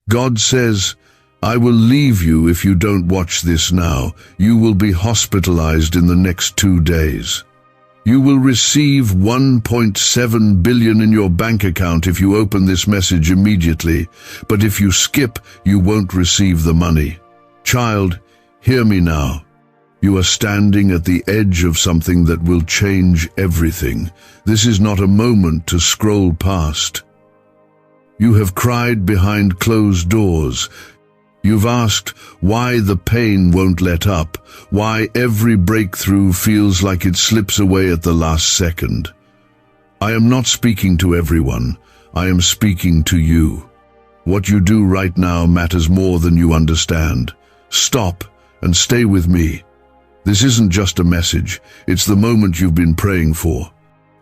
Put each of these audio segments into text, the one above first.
God says, I will leave you if you don't watch this now. You will be hospitalized in the next 2 days. You will receive $1.7 billion in your bank account if you open this message immediately, but if you skip, you won't receive the money. Child, hear me now. You are standing at the edge of something that will change everything. This is not a moment to scroll past. You have cried behind closed doors. You've asked why the pain won't let up, why every breakthrough feels like it slips away at the last second. I am not speaking to everyone. I am speaking to you. What you do right now matters more than you understand. Stop and stay with me. This isn't just a message. It's the moment you've been praying for.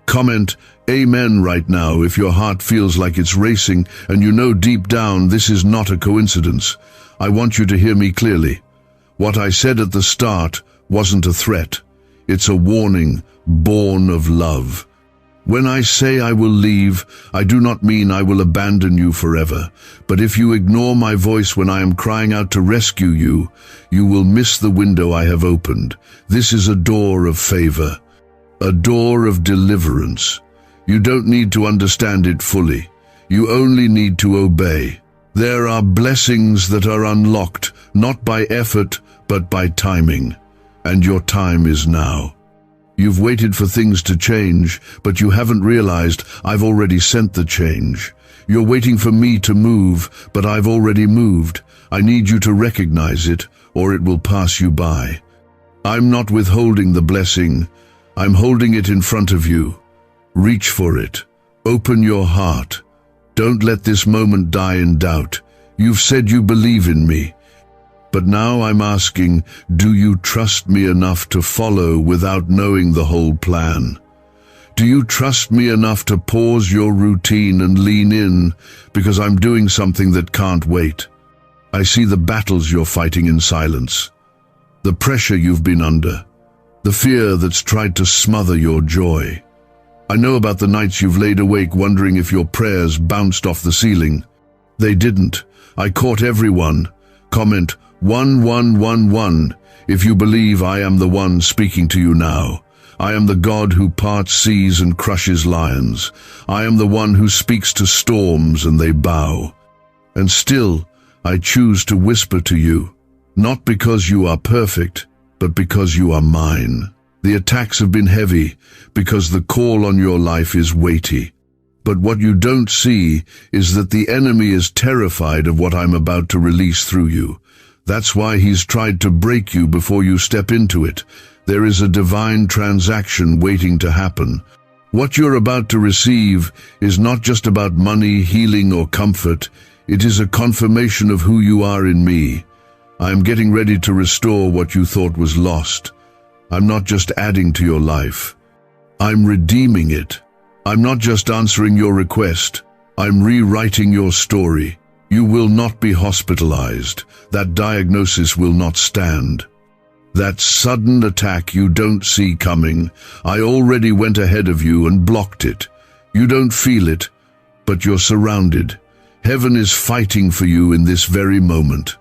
Comment Amen right now if your heart feels like it's racing and you know deep down this is not a coincidence. I want you to hear me clearly. What I said at the start wasn't a threat. It's a warning born of love. When I say I will leave, I do not mean I will abandon you forever. But if you ignore my voice when I am crying out to rescue you, you will miss the window I have opened. This is a door of favor, a door of deliverance. You don't need to understand it fully. You only need to obey. There are blessings that are unlocked, not by effort, but by timing. And your time is now. You've waited for things to change, but you haven't realized I've already sent the change. You're waiting for me to move, but I've already moved. I need you to recognize it, or it will pass you by. I'm not withholding the blessing. I'm holding it in front of you. Reach for it. Open your heart. Don't let this moment die in doubt. You've said you believe in me. But now I'm asking, do you trust me enough to follow without knowing the whole plan? Do you trust me enough to pause your routine and lean in because I'm doing something that can't wait? I see the battles you're fighting in silence, the pressure you've been under, the fear that's tried to smother your joy. I know about the nights you've laid awake wondering if your prayers bounced off the ceiling. They didn't. I caught everyone. Comment 1111 if you believe I am the one speaking to you now. I am the God who parts seas and crushes lions. I am the one who speaks to storms and they bow. And still, I choose to whisper to you, not because you are perfect, but because you are mine. The attacks have been heavy because the call on your life is weighty. But what you don't see is that the enemy is terrified of what I'm about to release through you. That's why he's tried to break you before you step into it. There is a divine transaction waiting to happen. What you're about to receive is not just about money, healing, or comfort. It is a confirmation of who you are in me. I am getting ready to restore what you thought was lost. I'm not just adding to your life. I'm redeeming it. I'm not just answering your request. I'm rewriting your story. You will not be hospitalized. That diagnosis will not stand. That sudden attack you don't see coming, I already went ahead of you and blocked it. You don't feel it, but you're surrounded. Heaven is fighting for you in this very moment.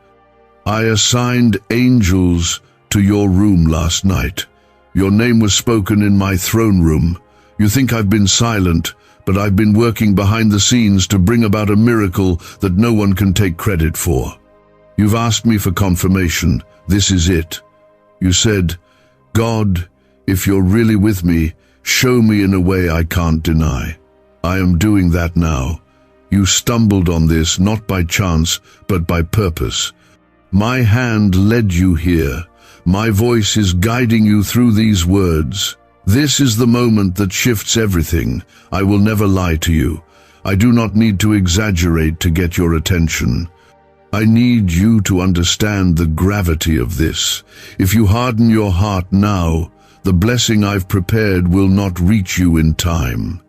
I assigned angels to your room last night. Your name was spoken in my throne room. You think I've been silent, but I've been working behind the scenes to bring about a miracle that no one can take credit for. You've asked me for confirmation. This is it. You said, God, if you're really with me, show me in a way I can't deny. I am doing that now. You stumbled on this not by chance, but by purpose. My hand led you here. My voice is guiding you through these words. This is the moment that shifts everything. I will never lie to you. I do not need to exaggerate to get your attention. I need you to understand the gravity of this. If you harden your heart now, the blessing I've prepared will not reach you in time.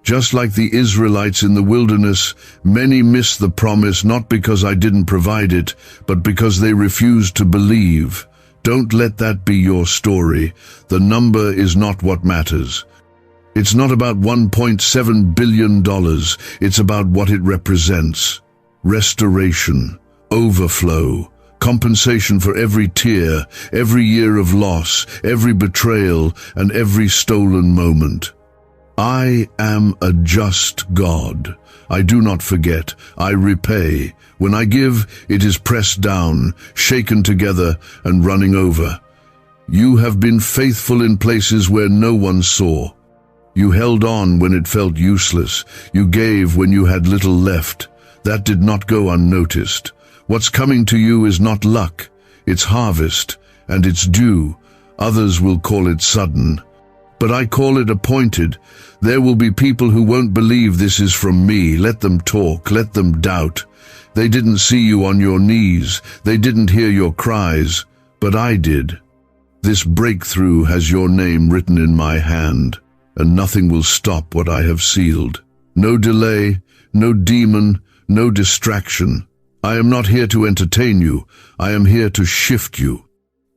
Just like the Israelites in the wilderness, many miss the promise not because I didn't provide it, but because they refused to believe. Don't let that be your story. The number is not what matters. It's not about $1.7 billion. It's about what it represents. restoration, overflow, compensation for every tear, every year of loss, every betrayal, and every stolen moment. I am a just God. I do not forget, I repay. When I give, it is pressed down, shaken together, and running over. You have been faithful in places where no one saw. You held on when it felt useless. You gave when you had little left. That did not go unnoticed. What's coming to you is not luck. It's harvest, and it's due. Others will call it sudden. But I call it appointed. There will be people who won't believe this is from me. Let them talk, let them doubt. They didn't see you on your knees. They didn't hear your cries, but I did. This breakthrough has your name written in my hand, and nothing will stop what I have sealed. No delay, no demon, no distraction. I am not here to entertain you. I am here to shift you,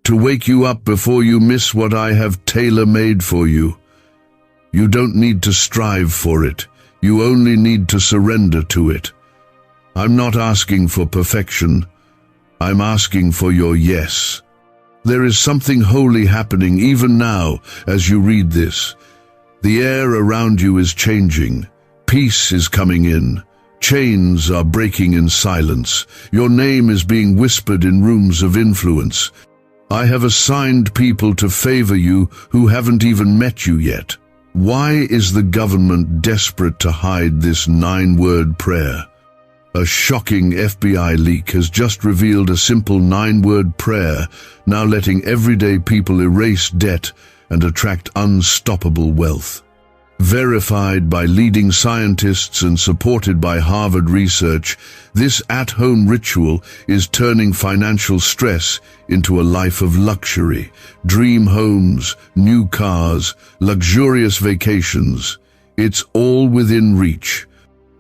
to wake you up before you miss what I have tailor-made for you. You don't need to strive for it. You only need to surrender to it. I'm not asking for perfection. I'm asking for your yes. There is something holy happening even now as you read this. The air around you is changing. Peace is coming in. Chains are breaking in silence. Your name is being whispered in rooms of influence. I have assigned people to favor you who haven't even met you yet. Why is the government desperate to hide this 9-word prayer? A shocking FBI leak has just revealed a simple 9-word prayer, now letting everyday people erase debt and attract unstoppable wealth. Verified by leading scientists and supported by Harvard research, this at-home ritual is turning financial stress into a life of luxury. Dream homes, new cars, luxurious vacations. It's all within reach.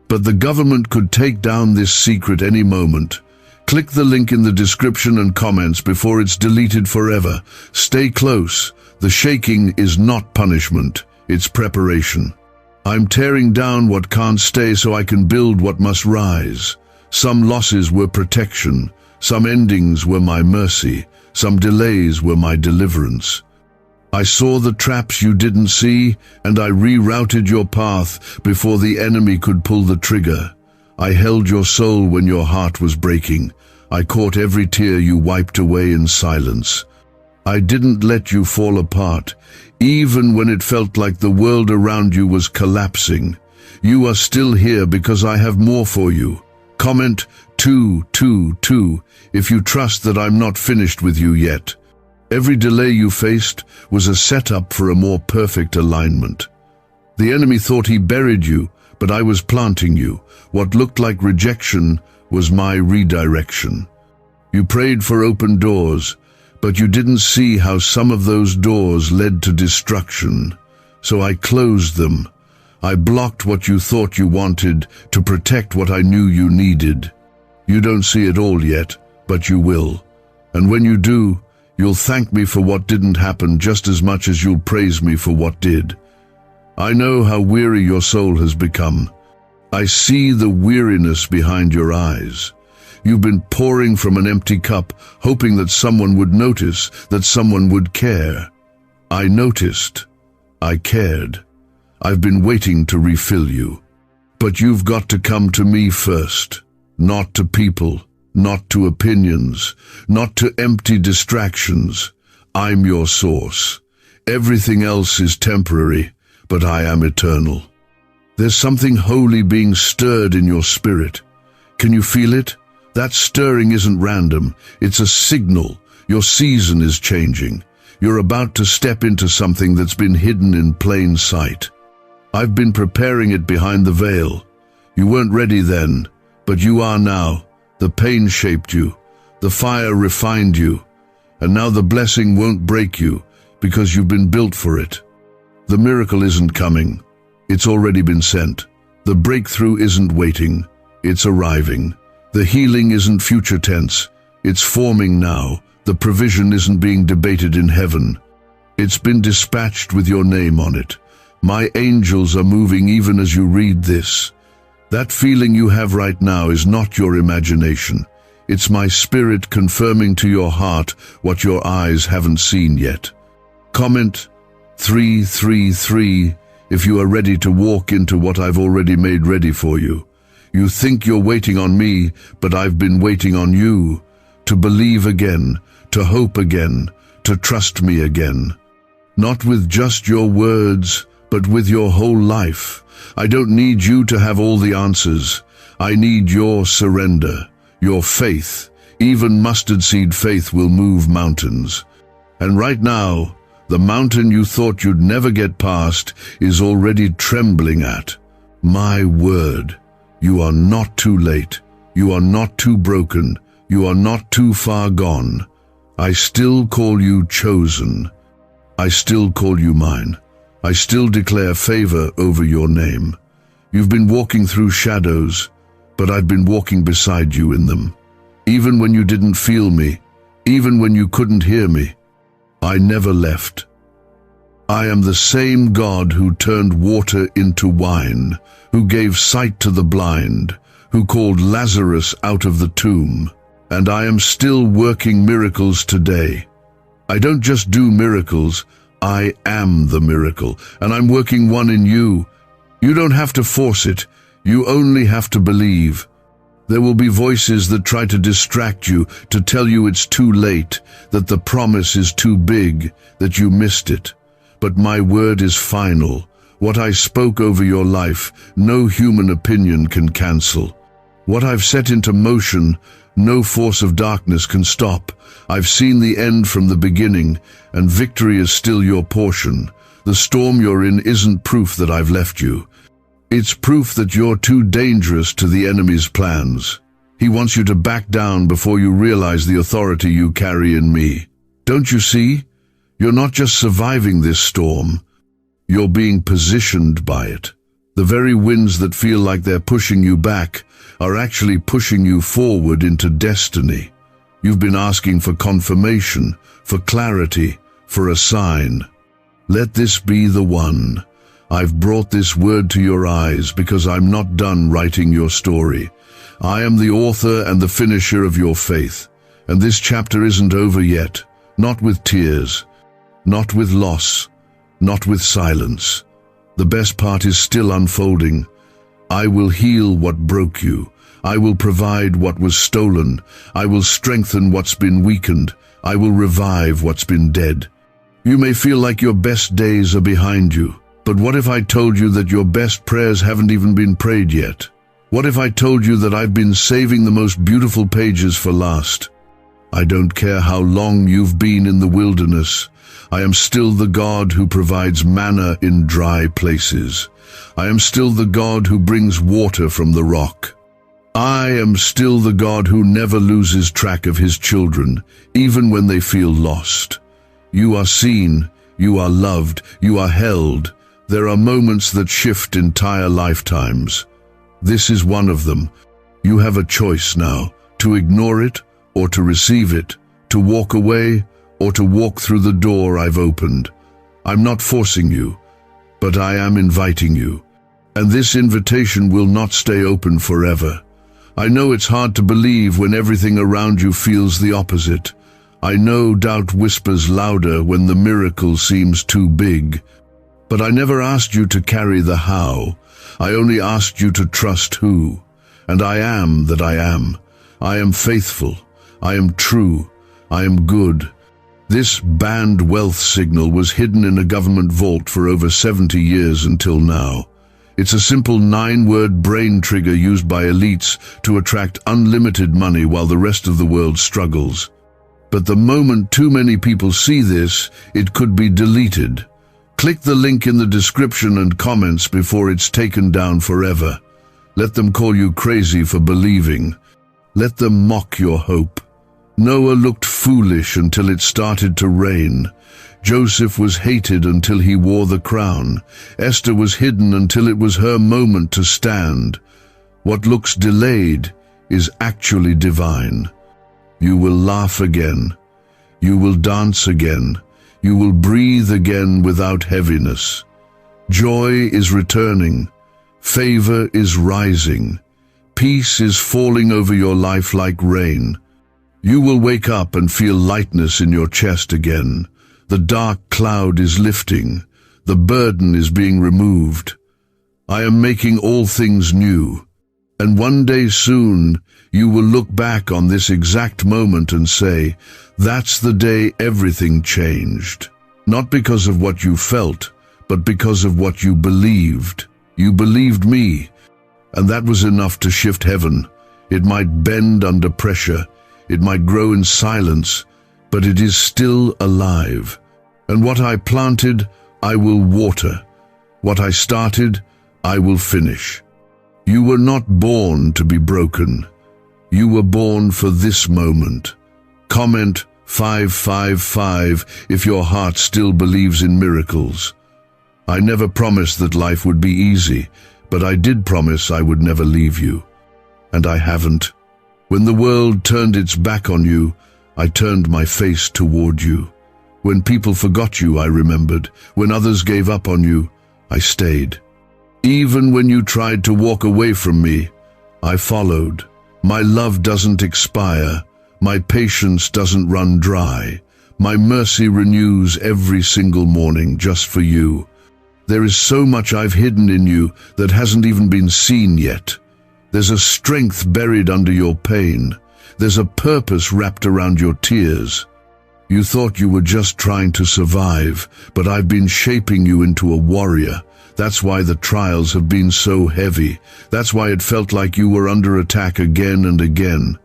But the government could take down this secret any moment. Click the link in the description and comments before it's deleted forever. Stay close. The shaking is not punishment. It's preparation. I'm tearing down what can't stay so I can build what must rise. Some losses were protection. Some endings were my mercy. Some delays were my deliverance. I saw the traps you didn't see, and I rerouted your path before the enemy could pull the trigger. I held your soul when your heart was breaking. I caught every tear you wiped away in silence. I didn't let you fall apart, even when it felt like the world around you was collapsing. You are still here because I have more for you. Comment 222 if you trust that I'm not finished with you yet. Every delay you faced was a setup for a more perfect alignment. The enemy thought he buried you, but I was planting you. What looked like rejection was my redirection. You prayed for open doors, but you didn't see how some of those doors led to destruction. So I closed them. I blocked what you thought you wanted to protect what I knew you needed. You don't see it all yet, but you will. And when you do, you'll thank me for what didn't happen just as much as you'll praise me for what did. I know how weary your soul has become. I see the weariness behind your eyes. You've been pouring from an empty cup, hoping that someone would notice, that someone would care. I noticed. I cared. I've been waiting to refill you. But you've got to come to me first, not to people. Not to opinions, not to empty distractions. I'm your source. Everything else is temporary, but I am eternal. There's something holy being stirred in your spirit. Can you feel it? That stirring isn't random. It's a signal. Your season is changing. You're about to step into something that's been hidden in plain sight. I've been preparing it behind the veil. You weren't ready then, but you are now. The pain shaped you, the fire refined you, and now the blessing won't break you because you've been built for it. The miracle isn't coming, it's already been sent. The breakthrough isn't waiting, it's arriving. The healing isn't future tense, it's forming now. The provision isn't being debated in heaven. It's been dispatched with your name on it. My angels are moving even as you read this. That feeling you have right now is not your imagination. It's my spirit confirming to your heart what your eyes haven't seen yet. Comment 333 if you are ready to walk into what I've already made ready for you. You think you're waiting on me, but I've been waiting on you. To believe again, to hope again, to trust me again. Not with just your words, but with your whole life. I don't need you to have all the answers. I need your surrender, your faith. Even mustard seed faith will move mountains. And right now, the mountain you thought you'd never get past is already trembling at. My word, you are not too late. You are not too broken. You are not too far gone. I still call you chosen. I still call you mine. I still declare favor over your name. You've been walking through shadows, but I've been walking beside you in them. Even when you didn't feel me, even when you couldn't hear me, I never left. I am the same God who turned water into wine, who gave sight to the blind, who called Lazarus out of the tomb. And I am still working miracles today. I don't just do miracles, I am the miracle, and I'm working one in you. You don't have to force it, you only have to believe. There will be voices that try to distract you, to tell you it's too late, that the promise is too big, that you missed it. But my word is final. What I spoke over your life, no human opinion can cancel. What I've set into motion, no force of darkness can stop. I've seen the end from the beginning, and victory is still your portion. The storm you're in isn't proof that I've left you. It's proof that you're too dangerous to the enemy's plans. He wants you to back down before you realize the authority you carry in me. Don't you see? You're not just surviving this storm. You're being positioned by it. The very winds that feel like they're pushing you back are actually pushing you forward into destiny. You've been asking for confirmation, for clarity, for a sign. Let this be the one. I've brought this word to your eyes because I'm not done writing your story. I am the author and the finisher of your faith. And this chapter isn't over yet. Not with tears. Not with loss. Not with silence. The best part is still unfolding. I will heal what broke you. I will provide what was stolen. I will strengthen what's been weakened. I will revive what's been dead. You may feel like your best days are behind you, but what if I told you that your best prayers haven't even been prayed yet? What if I told you that I've been saving the most beautiful pages for last? I don't care how long you've been in the wilderness. I am still the God who provides manna in dry places. I am still the God who brings water from the rock. I am still the God who never loses track of his children, even when they feel lost. You are seen, you are loved, you are held. There are moments that shift entire lifetimes. This is one of them. You have a choice now, to ignore it or to receive it, to walk away or to walk through the door I've opened. I'm not forcing you, but I am inviting you. And this invitation will not stay open forever. I know it's hard to believe when everything around you feels the opposite. I know doubt whispers louder when the miracle seems too big. But I never asked you to carry the how. I only asked you to trust who. And I am that I am. I am faithful. I am true. I am good. This banned wealth signal was hidden in a government vault for over 70 years until now. It's a simple 9-word brain trigger used by elites to attract unlimited money while the rest of the world struggles. But the moment too many people see this, it could be deleted. Click the link in the description and comments before it's taken down forever. Let them call you crazy for believing. Let them mock your hope. Noah looked foolish until it started to rain. Joseph was hated until he wore the crown. Esther was hidden until it was her moment to stand. What looks delayed is actually divine. You will laugh again. You will dance again. You will breathe again without heaviness. Joy is returning. Favor is rising. Peace is falling over your life like rain. You will wake up and feel lightness in your chest again. The dark cloud is lifting. The burden is being removed. I am making all things new. And one day soon, you will look back on this exact moment and say, that's the day everything changed. Not because of what you felt, but because of what you believed. You believed me, and that was enough to shift heaven. It might bend under pressure, it might grow in silence, but it is still alive. And what I planted, I will water. What I started, I will finish. You were not born to be broken. You were born for this moment. Comment 555 if your heart still believes in miracles. I never promised that life would be easy, but I did promise I would never leave you. And I haven't. When the world turned its back on you, I turned my face toward you. When people forgot you, I remembered. When others gave up on you, I stayed. Even when you tried to walk away from me, I followed. My love doesn't expire. My patience doesn't run dry. My mercy renews every single morning just for you. There is so much I've hidden in you that hasn't even been seen yet. There's a strength buried under your pain. There's a purpose wrapped around your tears. You thought you were just trying to survive, but I've been shaping you into a warrior. That's why the trials have been so heavy. That's why it felt like you were under attack again and again.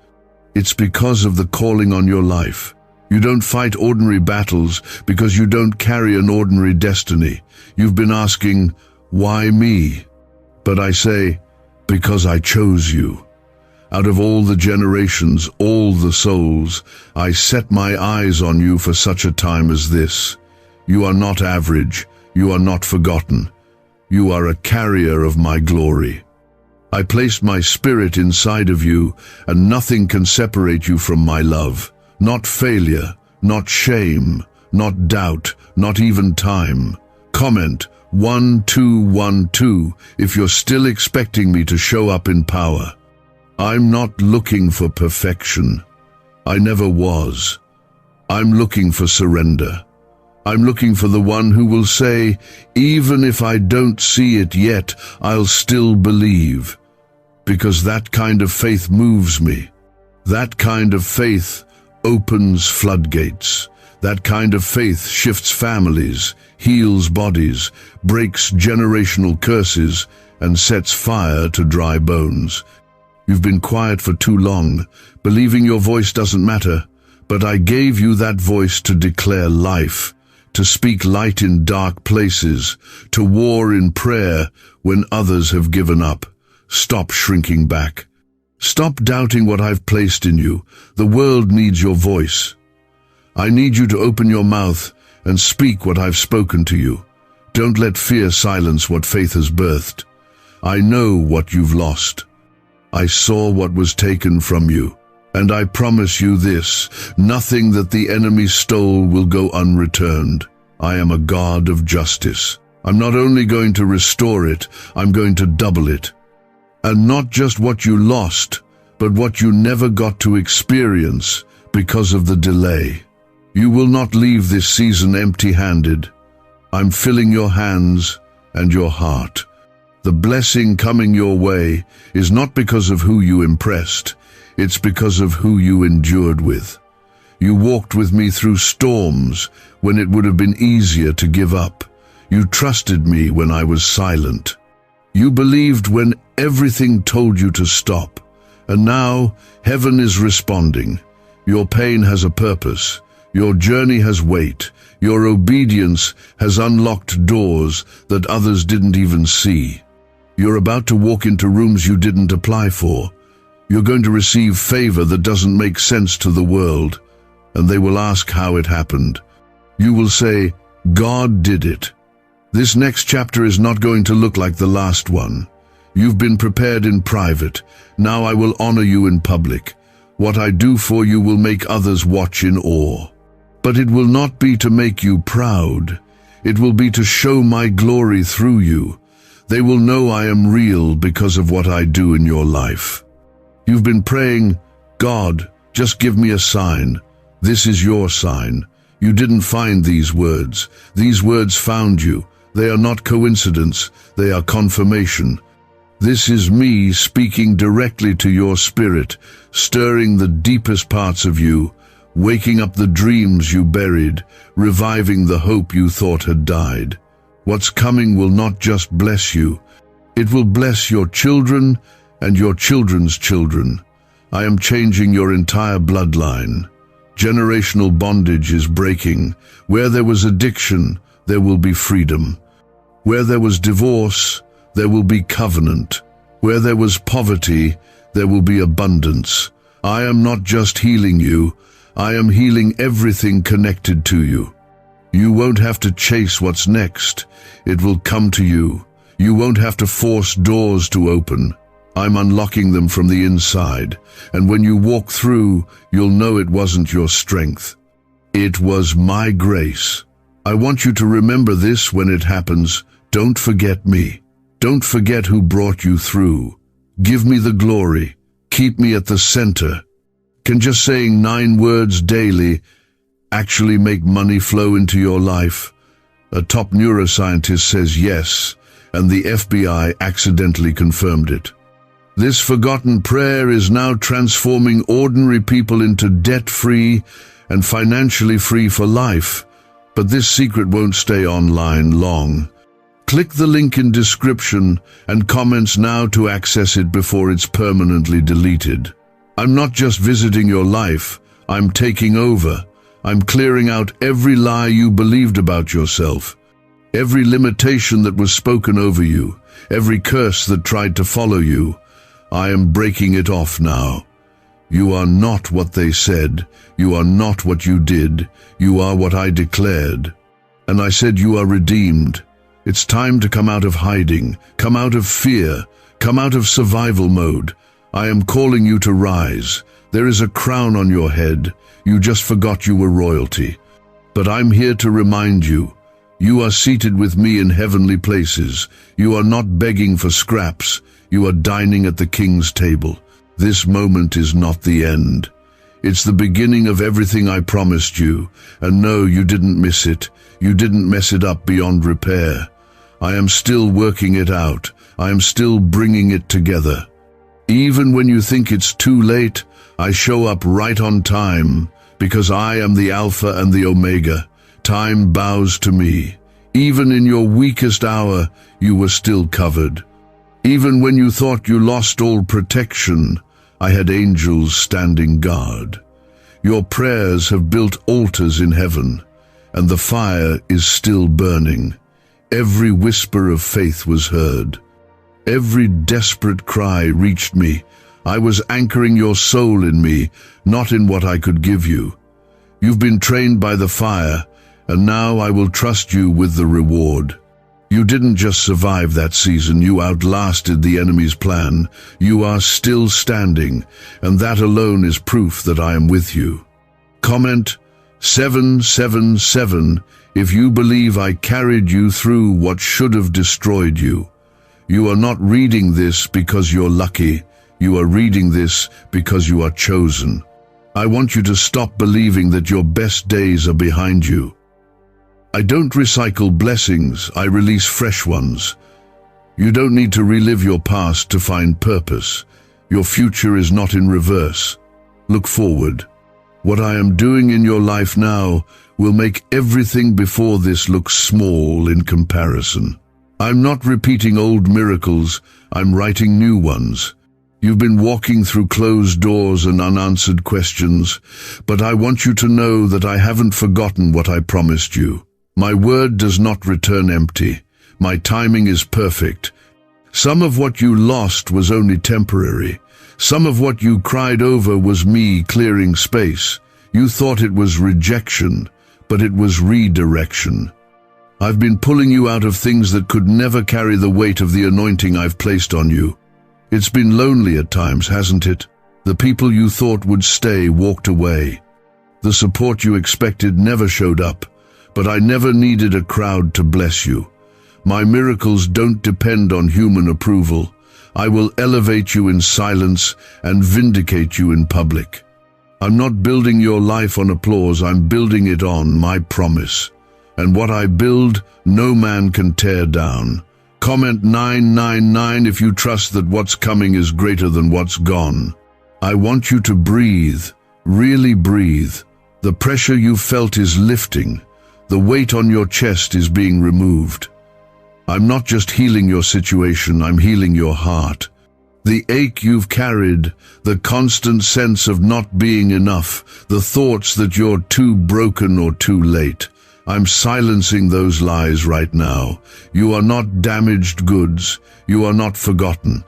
It's because of the calling on your life. You don't fight ordinary battles because you don't carry an ordinary destiny. You've been asking, why me? But I say, because I chose you. Out of all the generations, all the souls, I set my eyes on you for such a time as this. You are not average. You are not forgotten. You are a carrier of my glory. I placed my spirit inside of you, and nothing can separate you from my love. Not failure, not shame, not doubt, not even time. Comment 1212 if you're still expecting me to show up in power. I'm not looking for perfection. I never was. I'm looking for surrender. I'm looking for the one who will say, even if I don't see it yet, I'll still believe. Because that kind of faith moves me. That kind of faith opens floodgates. That kind of faith shifts families, heals bodies, breaks generational curses, and sets fire to dry bones. You've been quiet for too long, believing your voice doesn't matter, but I gave you that voice to declare life, to speak light in dark places, to war in prayer when others have given up. Stop shrinking back. Stop doubting what I've placed in you. The world needs your voice. I need you to open your mouth and speak what I've spoken to you. Don't let fear silence what faith has birthed. I know what you've lost. I saw what was taken from you. And I promise you this, nothing that the enemy stole will go unreturned. I am a God of justice. I'm not only going to restore it, I'm going to double it. And not just what you lost, but what you never got to experience because of the delay. You will not leave this season empty-handed. I'm filling your hands and your heart. The blessing coming your way is not because of who you impressed, it's because of who you endured with. You walked with me through storms when it would have been easier to give up. You trusted me when I was silent. You believed when everything told you to stop. And now, heaven is responding. Your pain has a purpose. Your journey has weight. Your obedience has unlocked doors that others didn't even see. You're about to walk into rooms you didn't apply for. You're going to receive favor that doesn't make sense to the world, and they will ask how it happened. You will say, God did it. This next chapter is not going to look like the last one. You've been prepared in private. Now I will honor you in public. What I do for you will make others watch in awe. But it will not be to make you proud. It will be to show my glory through you. They will know I am real because of what I do in your life. You've been praying, God, just give me a sign. This is your sign. You didn't find these words. These words found you. They are not coincidence. They are confirmation. This is me speaking directly to your spirit, stirring the deepest parts of you, waking up the dreams you buried, reviving the hope you thought had died. What's coming will not just bless you. It will bless your children and your children's children. I am changing your entire bloodline. Generational bondage is breaking. Where there was addiction, there will be freedom. Where there was divorce, there will be covenant. Where there was poverty, there will be abundance. I am not just healing you, I am healing everything connected to you. You won't have to chase what's next. It will come to you. You won't have to force doors to open. I'm unlocking them from the inside, and when you walk through, you'll know it wasn't your strength. It was my grace. I want you to remember this when it happens. Don't forget me. Don't forget who brought you through. Give me the glory. Keep me at the center. Can just saying 9 words daily actually make money flow into your life? A top neuroscientist says yes, and the FBI accidentally confirmed it. This forgotten prayer is now transforming ordinary people into debt-free and financially free for life. But this secret won't stay online long. Click the link in description and comments now to access it before it's permanently deleted. I'm not just visiting your life, I'm taking over. I'm clearing out every lie you believed about yourself, every limitation that was spoken over you, every curse that tried to follow you. I am breaking it off now. You are not what they said. You are not what you did. You are what I declared. And I said you are redeemed. It's time to come out of hiding, come out of fear, come out of survival mode. I am calling you to rise. There is a crown on your head. You just forgot you were royalty. But I'm here to remind you, you are seated with me in heavenly places. You are not begging for scraps. You are dining at the King's table. This moment is not the end. It's the beginning of everything I promised you. And no, you didn't miss it. You didn't mess it up beyond repair. I am still working it out. I am still bringing it together. Even when you think it's too late, I show up right on time, because I am the Alpha and the Omega. Time bows to me. Even in your weakest hour, you were still covered. Even when you thought you lost all protection, I had angels standing guard. Your prayers have built altars in heaven, and the fire is still burning. Every whisper of faith was heard. Every desperate cry reached me. I was anchoring your soul in me, not in what I could give you. You've been trained by the fire, and now I will trust you with the reward. You didn't just survive that season, you outlasted the enemy's plan. You are still standing, and that alone is proof that I am with you. Comment 777 if you believe I carried you through what should have destroyed you. You are not reading this because you're lucky. You are reading this because you are chosen. I want you to stop believing that your best days are behind you. I don't recycle blessings, I release fresh ones. You don't need to relive your past to find purpose. Your future is not in reverse. Look forward. What I am doing in your life now will make everything before this look small in comparison. I'm not repeating old miracles, I'm writing new ones. You've been walking through closed doors and unanswered questions, but I want you to know that I haven't forgotten what I promised you. My word does not return empty. My timing is perfect. Some of what you lost was only temporary. Some of what you cried over was me clearing space. You thought it was rejection, but it was redirection. I've been pulling you out of things that could never carry the weight of the anointing I've placed on you. It's been lonely at times, hasn't it? The people you thought would stay walked away. The support you expected never showed up, but I never needed a crowd to bless you. My miracles don't depend on human approval. I will elevate you in silence and vindicate you in public. I'm not building your life on applause, I'm building it on my promise. And what I build, no man can tear down. Comment 999 if you trust that what's coming is greater than what's gone. I want you to breathe, really breathe. The pressure you felt is lifting. The weight on your chest is being removed. I'm not just healing your situation, I'm healing your heart. The ache you've carried, the constant sense of not being enough, the thoughts that you're too broken or too late. I'm silencing those lies right now. You are not damaged goods. You are not forgotten.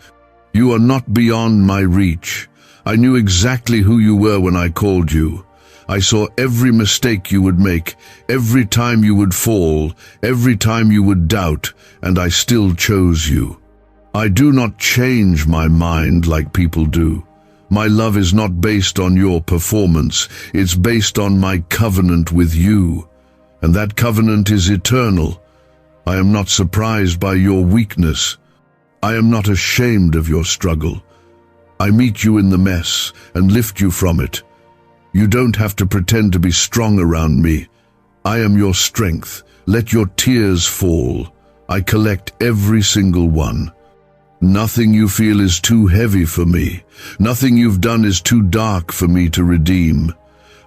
You are not beyond my reach. I knew exactly who you were when I called you. I saw every mistake you would make, every time you would fall, every time you would doubt, and I still chose you. I do not change my mind like people do. My love is not based on your performance, it's based on my covenant with you. And that covenant is eternal. I am not surprised by your weakness. I am not ashamed of your struggle. I meet you in the mess and lift you from it. You don't have to pretend to be strong around me. I am your strength. Let your tears fall. I collect every single one. Nothing you feel is too heavy for me. Nothing you've done is too dark for me to redeem.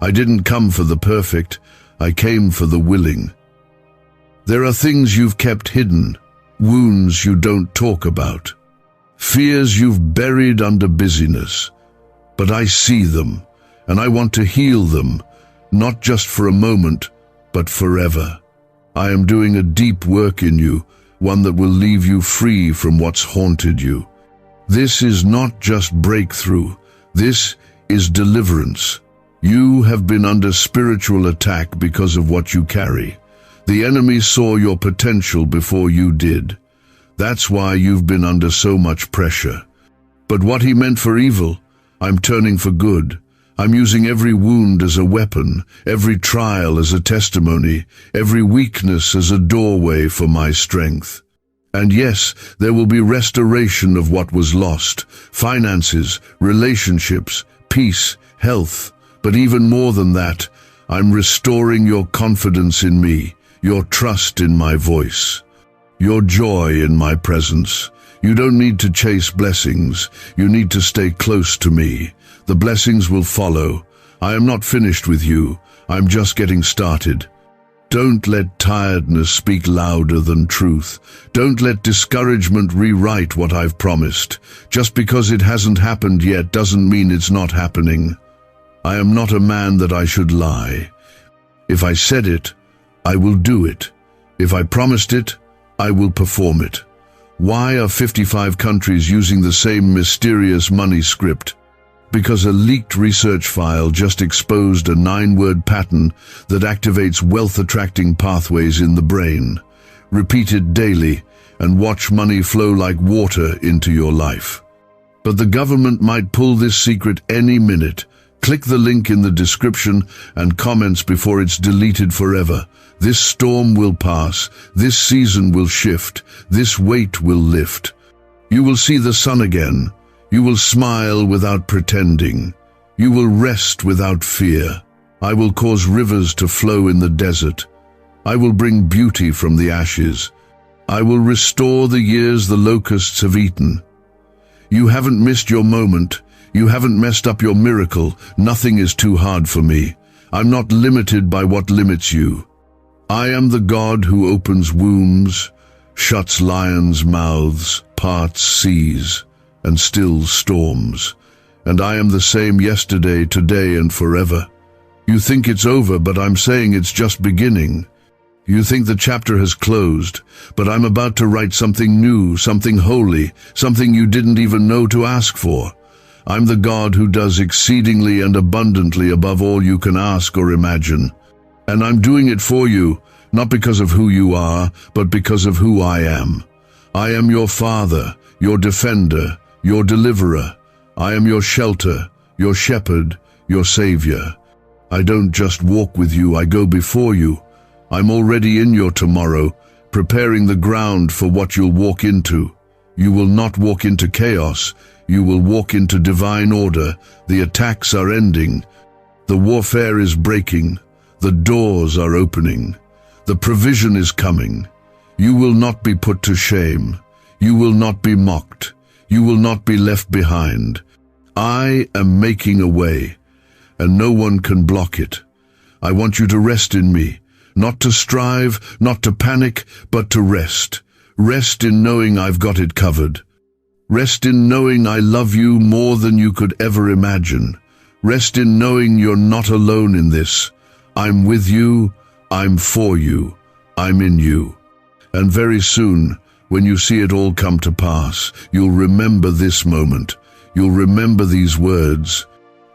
I didn't come for the perfect. I came for the willing. There are things you've kept hidden, wounds you don't talk about, fears you've buried under busyness. But I see them. And I want to heal them, not just for a moment, but forever. I am doing a deep work in you, one that will leave you free from what's haunted you. This is not just breakthrough, this is deliverance. You have been under spiritual attack because of what you carry. The enemy saw your potential before you did. That's why you've been under so much pressure. But what he meant for evil, I'm turning for good. I'm using every wound as a weapon, every trial as a testimony, every weakness as a doorway for my strength. And yes, there will be restoration of what was lost, finances, relationships, peace, health. But even more than that, I'm restoring your confidence in me, your trust in my voice, your joy in my presence. You don't need to chase blessings, you need to stay close to me. The blessings will follow. I am not finished with you. I'm just getting started. Don't let tiredness speak louder than truth. Don't let discouragement rewrite what I've promised. Just because it hasn't happened yet doesn't mean it's not happening. I am not a man that I should lie. If I said it, I will do it. If I promised it, I will perform it. Why are 55 countries using the same mysterious money script? Because a leaked research file just exposed a 9-word pattern that activates wealth-attracting pathways in the brain. Repeat it daily and watch money flow like water into your life. But the government might pull this secret any minute. Click the link in the description and comments before it's deleted forever. This storm will pass. This season will shift. This weight will lift. You will see the sun again. You will smile without pretending. You will rest without fear. I will cause rivers to flow in the desert. I will bring beauty from the ashes. I will restore the years the locusts have eaten. You haven't missed your moment. You haven't messed up your miracle. Nothing is too hard for me. I'm not limited by what limits you. I am the God who opens wombs, shuts lions' mouths, parts seas, and stills storms. And I am the same yesterday, today, and forever. You think it's over, but I'm saying it's just beginning. You think the chapter has closed, but I'm about to write something new, something holy, something you didn't even know to ask for. I'm the God who does exceedingly and abundantly above all you can ask or imagine. And I'm doing it for you, not because of who you are, but because of who I am. I am your Father, your defender, your deliverer. I am your shelter, your shepherd, your savior. I don't just walk with you, I go before you. I'm already in your tomorrow, preparing the ground for what you'll walk into. You will not walk into chaos. You will walk into divine order. The attacks are ending. The warfare is breaking. The doors are opening. The provision is coming. You will not be put to shame. You will not be mocked. You will not be left behind. I am making a way, and no one can block it. I want you to rest in me, not to strive, not to panic, but to rest. Rest in knowing I've got it covered. Rest in knowing I love you more than you could ever imagine. Rest in knowing you're not alone in this. I'm with you, I'm for you, I'm in you. And very soon, when you see it all come to pass, you'll remember this moment. You'll remember these words.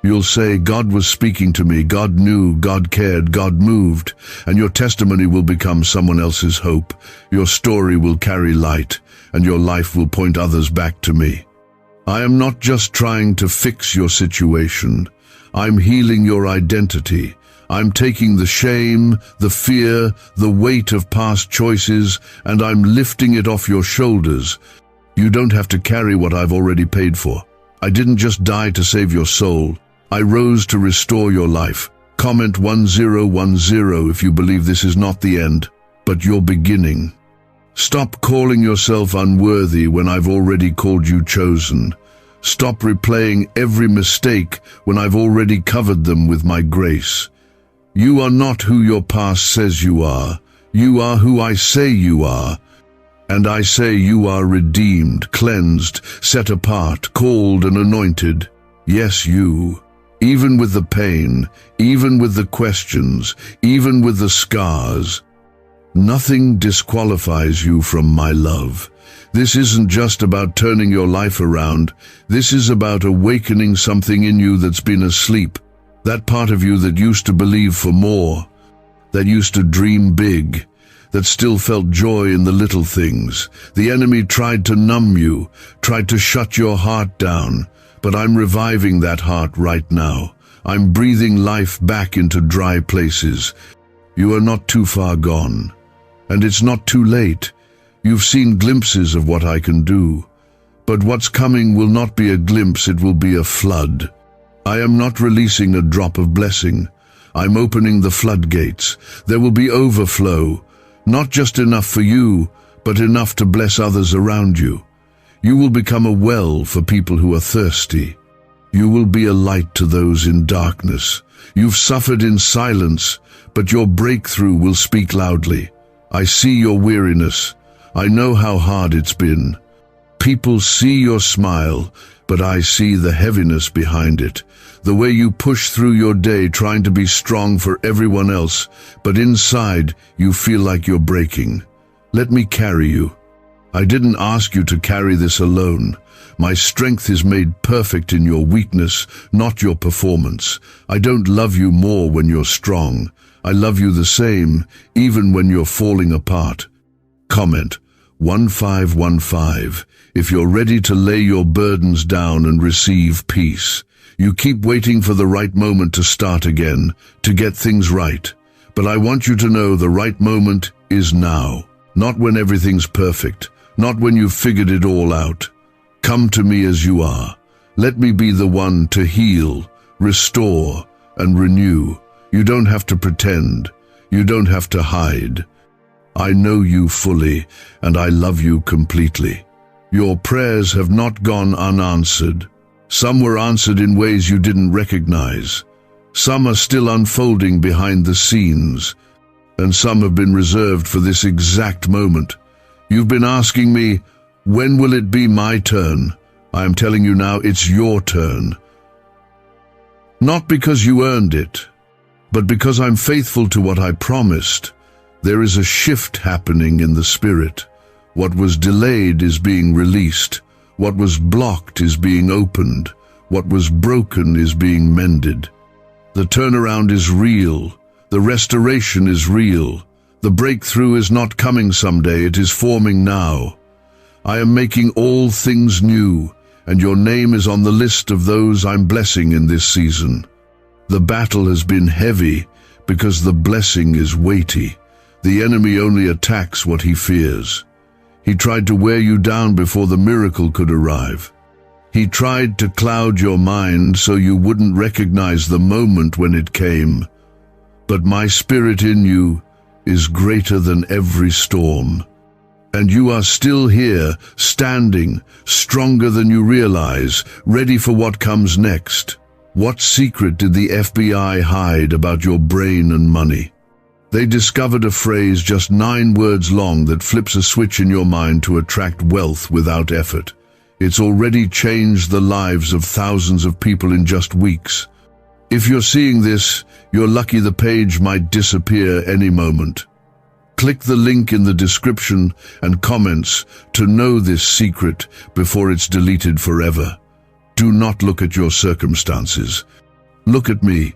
You'll say, God was speaking to me, God knew, God cared, God moved, and your testimony will become someone else's hope. Your story will carry light, and your life will point others back to me. I am not just trying to fix your situation. I'm healing your identity. I'm taking the shame, the fear, the weight of past choices, and I'm lifting it off your shoulders. You don't have to carry what I've already paid for. I didn't just die to save your soul. I rose to restore your life. Comment 1010 if you believe this is not the end, but your beginning. Stop calling yourself unworthy when I've already called you chosen. Stop replaying every mistake when I've already covered them with my grace. You are not who your past says you are. You are who I say you are. And I say you are redeemed, cleansed, set apart, called and anointed. Yes, you. Even with the pain, even with the questions, even with the scars, nothing disqualifies you from my love. This isn't just about turning your life around. This is about awakening something in you that's been asleep. That part of you that used to believe for more, that used to dream big, that still felt joy in the little things. The enemy tried to numb you, tried to shut your heart down. But I'm reviving that heart right now. I'm breathing life back into dry places. You are not too far gone. And it's not too late. You've seen glimpses of what I can do. But what's coming will not be a glimpse, it will be a flood. I am not releasing a drop of blessing. I'm opening the floodgates. There will be overflow. Not just enough for you, but enough to bless others around you. You will become a well for people who are thirsty. You will be a light to those in darkness. You've suffered in silence, but your breakthrough will speak loudly. I see your weariness. I know how hard it's been. People see your smile, but I see the heaviness behind it. The way you push through your day trying to be strong for everyone else, but inside you feel like you're breaking. Let me carry you. I didn't ask you to carry this alone. My strength is made perfect in your weakness, not your performance. I don't love you more when you're strong. I love you the same, even when you're falling apart. Comment 1515 if you're ready to lay your burdens down and receive peace. You keep waiting for the right moment to start again, to get things right. But I want you to know the right moment is now, not when everything's perfect. Not when you've figured it all out. Come to me as you are. Let me be the one to heal, restore, and renew. You don't have to pretend. You don't have to hide. I know you fully, and I love you completely. Your prayers have not gone unanswered. Some were answered in ways you didn't recognize. Some are still unfolding behind the scenes, and some have been reserved for this exact moment. You've been asking me, when will it be my turn? I am telling you now, it's your turn. Not because you earned it, but because I'm faithful to what I promised. There is a shift happening in the spirit. What was delayed is being released. What was blocked is being opened. What was broken is being mended. The turnaround is real. The restoration is real. The breakthrough is not coming someday, it is forming now. I am making all things new, and your name is on the list of those I'm blessing in this season. The battle has been heavy because the blessing is weighty. The enemy only attacks what he fears. He tried to wear you down before the miracle could arrive. He tried to cloud your mind so you wouldn't recognize the moment when it came. But my spirit in you is greater than every storm. And you are still here, standing, stronger than you realize, ready for what comes next. What secret did the FBI hide about your brain and money? They discovered a phrase just 9 words long that flips a switch in your mind to attract wealth without effort. It's already changed the lives of thousands of people in just weeks. If you're seeing this, you're lucky the page might disappear any moment. Click the link in the description and comments to know this secret before it's deleted forever. Do not look at your circumstances. Look at me.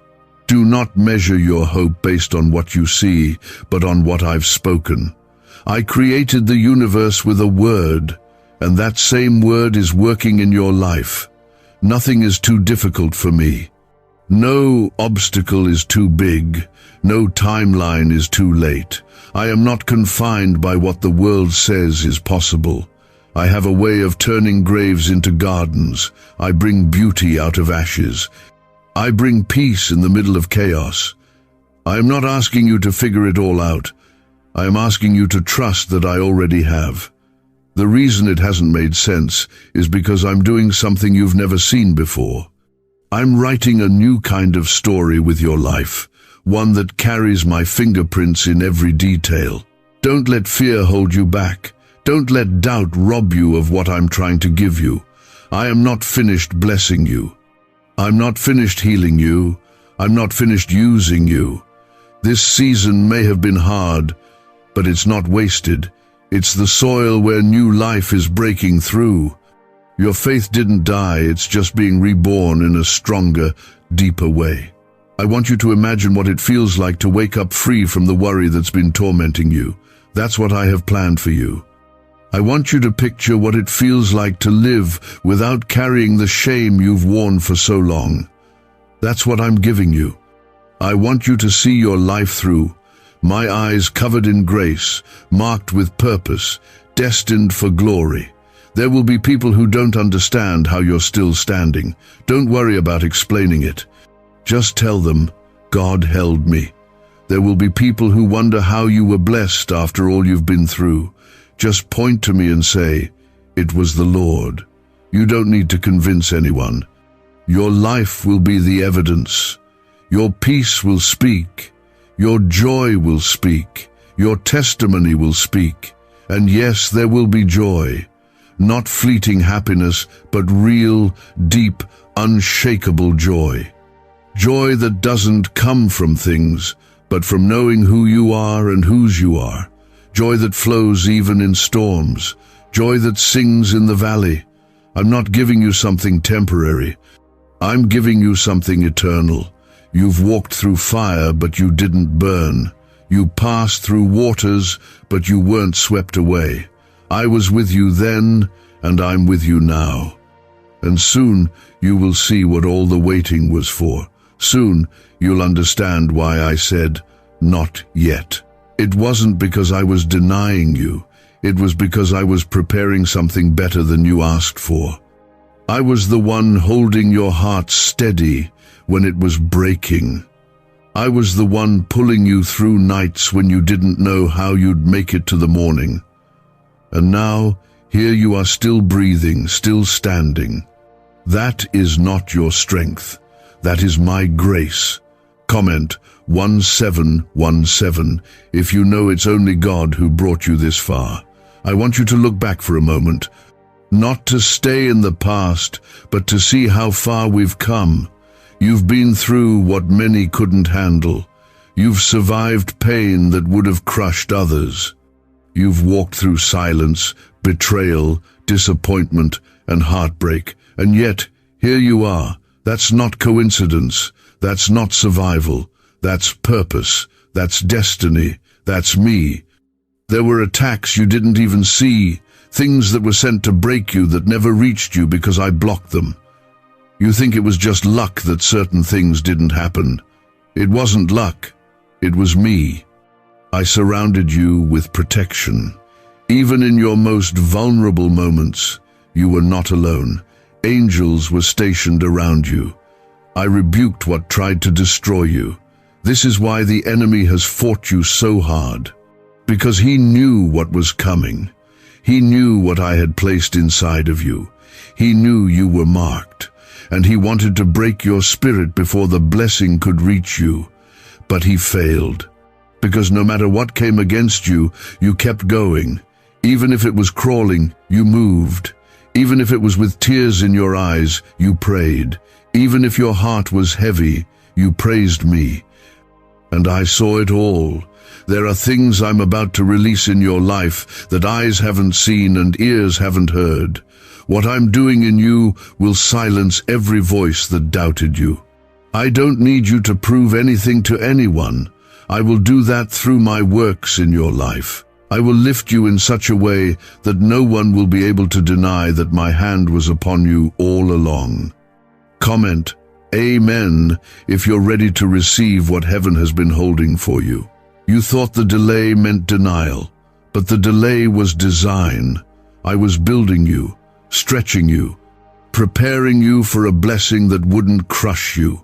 Do not measure your hope based on what you see, but on what I've spoken. I created the universe with a word, and that same word is working in your life. Nothing is too difficult for me. No obstacle is too big. No timeline is too late. I am not confined by what the world says is possible. I have a way of turning graves into gardens. I bring beauty out of ashes. I bring peace in the middle of chaos. I am not asking you to figure it all out. I am asking you to trust that I already have. The reason it hasn't made sense is because I'm doing something you've never seen before. I'm writing a new kind of story with your life, one that carries my fingerprints in every detail. Don't let fear hold you back. Don't let doubt rob you of what I'm trying to give you. I am not finished blessing you. I'm not finished healing you. I'm not finished using you. This season may have been hard, but it's not wasted. It's the soil where new life is breaking through. Your faith didn't die, it's just being reborn in a stronger, deeper way. I want you to imagine what it feels like to wake up free from the worry that's been tormenting you. That's what I have planned for you. I want you to picture what it feels like to live without carrying the shame you've worn for so long. That's what I'm giving you. I want you to see your life through. My eyes covered in grace, marked with purpose, destined for glory. There will be people who don't understand how you're still standing. Don't worry about explaining it. Just tell them, God held me. There will be people who wonder how you were blessed after all you've been through. Just point to me and say, it was the Lord. You don't need to convince anyone. Your life will be the evidence. Your peace will speak. Your joy will speak. Your testimony will speak. And yes, there will be joy. Not fleeting happiness, but real, deep, unshakable joy. Joy that doesn't come from things, but from knowing who you are and whose you are. Joy that flows even in storms. Joy that sings in the valley. I'm not giving you something temporary. I'm giving you something eternal. You've walked through fire, but you didn't burn. You passed through waters, but you weren't swept away. I was with you then, and I'm with you now. And soon you will see what all the waiting was for. Soon you'll understand why I said, not yet. It wasn't because I was denying you. It was because I was preparing something better than you asked for. I was the one holding your heart steady when it was breaking. I was the one pulling you through nights when you didn't know how you'd make it to the morning. And now, here you are still breathing, still standing. That is not your strength. That is my grace. Comment 1717 if you know it's only God who brought you this far. I want you to look back for a moment, not to stay in the past, but to see how far we've come. You've been through what many couldn't handle. You've survived pain that would have crushed others. You've walked through silence, betrayal, disappointment, and heartbreak. And yet, here you are. That's not coincidence. That's not survival. That's purpose. That's destiny. That's me. There were attacks you didn't even see, things that were sent to break you that never reached you because I blocked them. You think it was just luck that certain things didn't happen. It wasn't luck. It was me. I surrounded you with protection. Even in your most vulnerable moments, you were not alone. Angels were stationed around you. I rebuked what tried to destroy you. This is why the enemy has fought you so hard. Because he knew what was coming. He knew what I had placed inside of you. He knew you were marked, and he wanted to break your spirit before the blessing could reach you. But he failed. Because no matter what came against you, you kept going. Even if it was crawling, you moved. Even if it was with tears in your eyes, you prayed. Even if your heart was heavy, you praised me. And I saw it all. There are things I'm about to release in your life that eyes haven't seen and ears haven't heard. What I'm doing in you will silence every voice that doubted you. I don't need you to prove anything to anyone. I will do that through my works in your life. I will lift you in such a way that no one will be able to deny that my hand was upon you all along. Comment, Amen, if you're ready to receive what heaven has been holding for you. You thought the delay meant denial, but the delay was design. I was building you, stretching you, preparing you for a blessing that wouldn't crush you.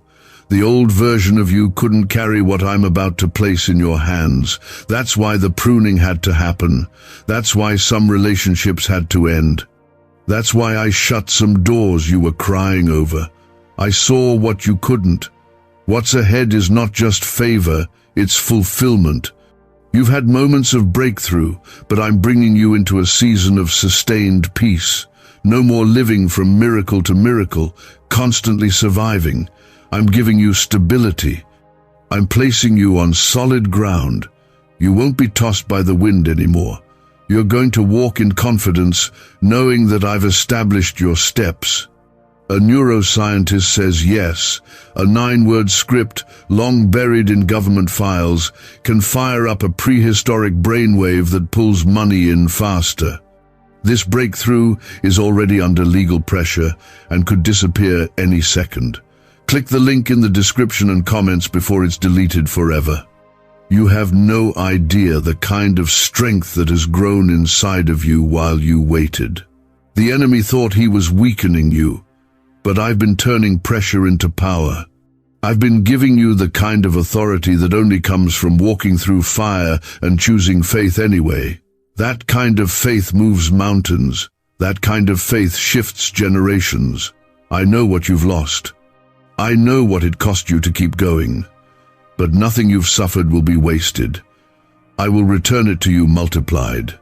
The old version of you couldn't carry what I'm about to place in your hands. That's why the pruning had to happen. That's why some relationships had to end. That's why I shut some doors you were crying over. I saw what you couldn't. What's ahead is not just favor, it's fulfillment. You've had moments of breakthrough, but I'm bringing you into a season of sustained peace. No more living from miracle to miracle, constantly surviving. I'm giving you stability. I'm placing you on solid ground. You won't be tossed by the wind anymore. You're going to walk in confidence, knowing that I've established your steps. A neuroscientist says yes, a 9-word script, long buried in government files, can fire up a prehistoric brainwave that pulls money in faster. This breakthrough is already under legal pressure and could disappear any second. Click the link in the description and comments before it's deleted forever. You have no idea the kind of strength that has grown inside of you while you waited. The enemy thought he was weakening you, but I've been turning pressure into power. I've been giving you the kind of authority that only comes from walking through fire and choosing faith anyway. That kind of faith moves mountains. That kind of faith shifts generations. I know what you've lost. I know what it cost you to keep going, but nothing you've suffered will be wasted. I will return it to you multiplied.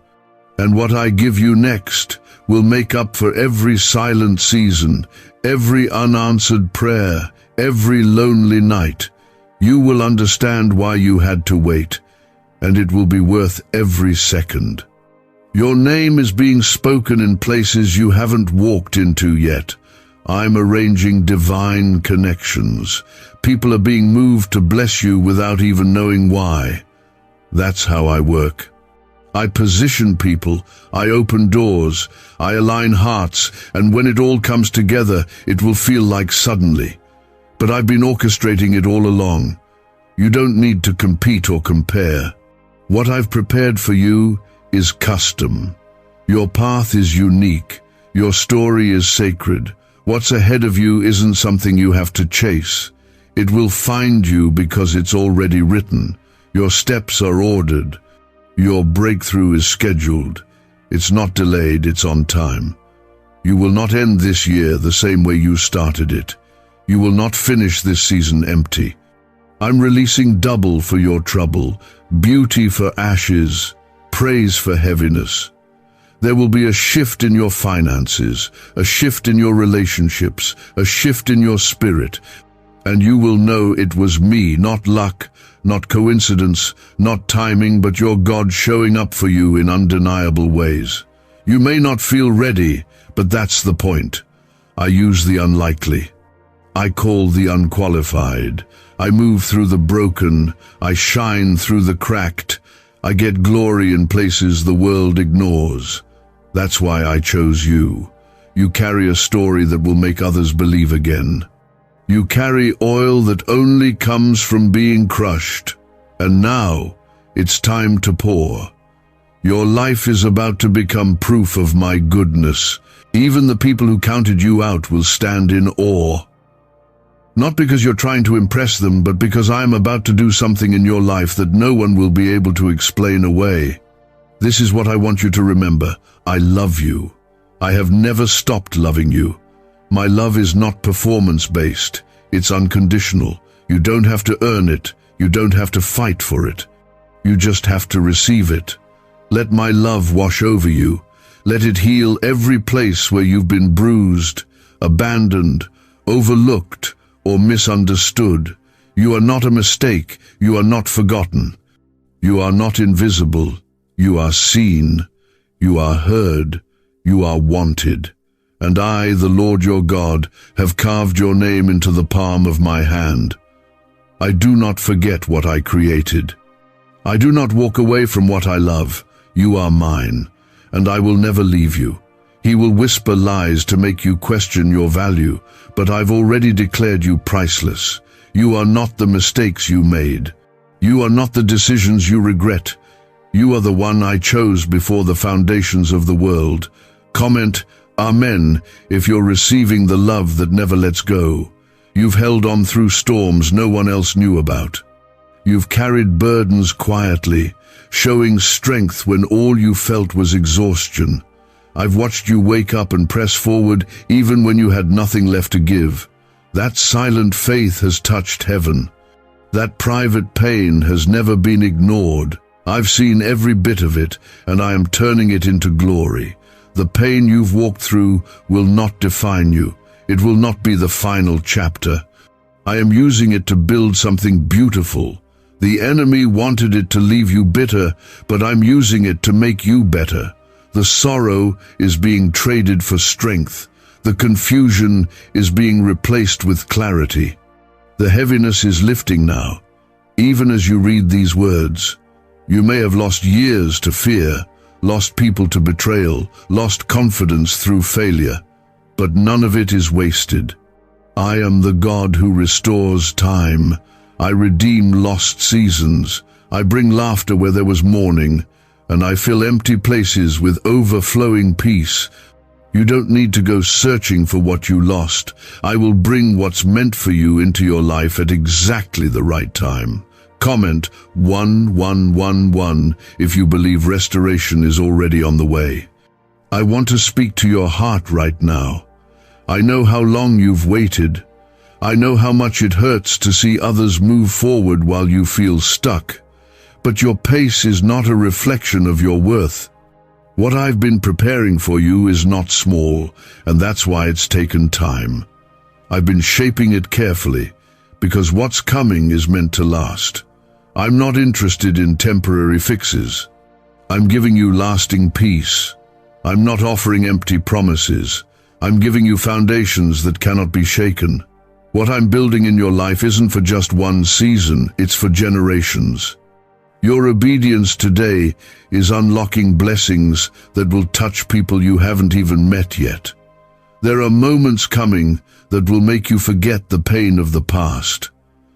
And what I give you next will make up for every silent season, every unanswered prayer, every lonely night. You will understand why you had to wait, and it will be worth every second. Your name is being spoken in places you haven't walked into yet. I'm arranging divine connections. People are being moved to bless you without even knowing why. That's how I work. I position people, I open doors, I align hearts, and when it all comes together, it will feel like suddenly. But I've been orchestrating it all along. You don't need to compete or compare. What I've prepared for you is custom. Your path is unique. Your story is sacred. What's ahead of you isn't something you have to chase. It will find you because it's already written. Your steps are ordered. Your breakthrough is scheduled. It's not delayed, it's on time. You will not end this year the same way you started it. You will not finish this season empty. I'm releasing double for your trouble, beauty for ashes, praise for heaviness. There will be a shift in your finances, a shift in your relationships, a shift in your spirit, and you will know it was me, not luck, not coincidence, not timing, but your God showing up for you in undeniable ways. You may not feel ready, but that's the point. I use the unlikely. I call the unqualified. I move through the broken. I shine through the cracked. I get glory in places the world ignores. That's why I chose you. You carry a story that will make others believe again. You carry oil that only comes from being crushed. And now, It's time to pour. Your life is about to become proof of my goodness. Even the people who counted you out will stand in awe. Not because you're trying to impress them, but because I am about to do something in your life that no one will be able to explain away. This is what I want you to remember. I love you. I have never stopped loving you. My love is not performance-based. It's unconditional. You don't have to earn it. You don't have to fight for it. You just have to receive it. Let my love wash over you. Let it heal every place where you've been bruised, abandoned, overlooked, or misunderstood. You are not a mistake. You are not forgotten. You are not invisible. You are seen. You are heard. You are wanted. And I, the Lord your God, have carved your name into the palm of my hand. I do not forget what I created. I do not walk away from what I love. You are mine, and I will never leave you. He will whisper lies to make you question your value, but I've already declared you priceless. You are not the mistakes you made. You are not the decisions you regret. You are the one I chose before the foundations of the world. Comment, Amen, if you're receiving the love that never lets go. You've held on through storms no one else knew about. You've carried burdens quietly, showing strength when all you felt was exhaustion. I've watched you wake up and press forward even when you had nothing left to give. That silent faith has touched heaven. That private pain has never been ignored. I've seen every bit of it, and I am turning it into glory. The pain you've walked through will not define you. It will not be the final chapter. I am using it to build something beautiful. The enemy wanted it to leave you bitter, but I'm using it to make you better. The sorrow is being traded for strength. The confusion is being replaced with clarity. The heaviness is lifting now. Even as you read these words, you may have lost years to fear, lost people to betrayal, lost confidence through failure, but none of it is wasted. I am the God who restores time. I redeem lost seasons. I bring laughter where there was mourning, and I fill empty places with overflowing peace. You don't need to go searching for what you lost. I will bring what's meant for you into your life at exactly the right time. Comment 1111 if you believe restoration is already on the way. I want to speak to your heart right now. I know how long you've waited. I know how much it hurts to see others move forward while you feel stuck. But your pace is not a reflection of your worth. What I've been preparing for you is not small, and that's why it's taken time. I've been shaping it carefully, because what's coming is meant to last. I'm not interested in temporary fixes. I'm giving you lasting peace. I'm not offering empty promises. I'm giving you foundations that cannot be shaken. What I'm building in your life isn't for just one season, it's for generations. Your obedience today is unlocking blessings that will touch people you haven't even met yet. There are moments coming that will make you forget the pain of the past.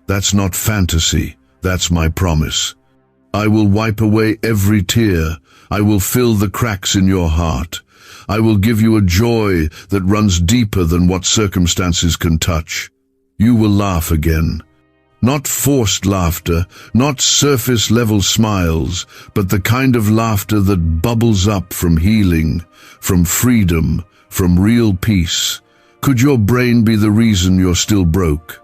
That's not fantasy, that's my promise. I will wipe away every tear. I will fill the cracks in your heart. I will give you a joy that runs deeper than what circumstances can touch. You will laugh again. Not forced laughter, not surface-level smiles, but the kind of laughter that bubbles up from healing, from freedom, from real peace. Could your brain be the reason you're still broke?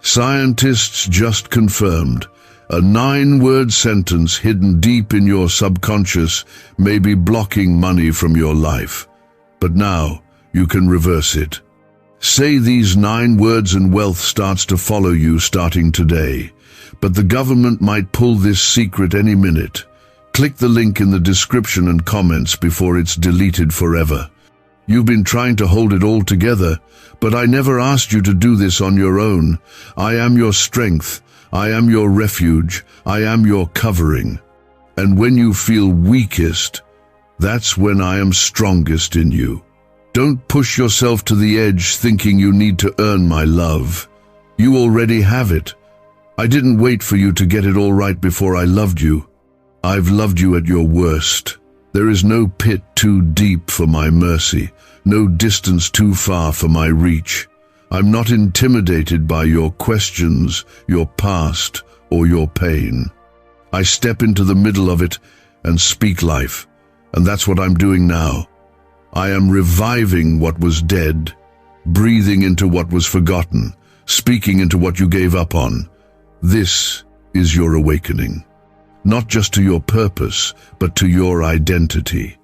Scientists just confirmed a 9-word sentence hidden deep in your subconscious may be blocking money from your life. But now you can reverse it. Say these 9 words and wealth starts to follow you starting today. But the government might pull this secret any minute. Click the link in the description and comments before it's deleted forever. You've been trying to hold it all together, but I never asked you to do this on your own. I am your strength. I am your refuge. I am your covering. And when you feel weakest, that's when I am strongest in you. Don't push yourself to the edge thinking you need to earn my love. You already have it. I didn't wait for you to get it all right before I loved you. I've loved you at your worst. There is no pit too deep for my mercy, no distance too far for my reach. I'm not intimidated by your questions, your past, or your pain. I step into the middle of it and speak life, and that's what I'm doing now. I am reviving what was dead, breathing into what was forgotten, speaking into what you gave up on. This is your awakening. Not just to your purpose, but to your identity.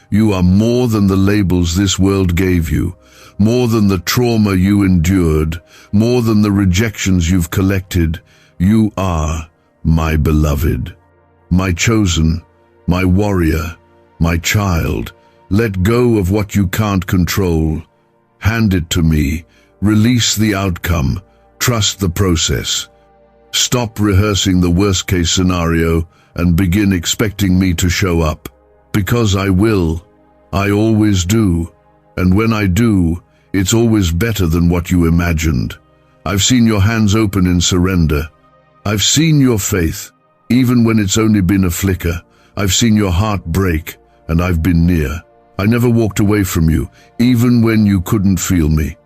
You are more than the labels this world gave you, more than the trauma you endured, more than the rejections you've collected. You are my beloved, my chosen, my warrior, my child. Let go of what you can't control. Hand it to me. Release the outcome. Trust the process. Stop rehearsing the worst-case scenario and begin expecting me to show up. Because I will. I always do. And when I do, it's always better than what you imagined. I've seen your hands open in surrender. I've seen your faith, even when it's only been a flicker. I've seen your heart break, and I've been near. I never walked away from you, even when you couldn't feel me.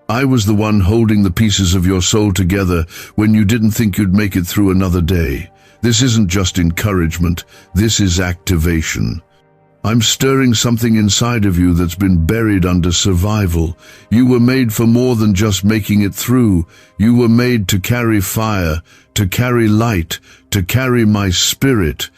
I was the one holding the pieces of your soul together when you didn't think you'd make it through another day. This isn't just encouragement, this is activation. I'm stirring something inside of you that's been buried under survival. You were made for more than just making it through. You were made to carry fire, to carry light, to carry my spirit.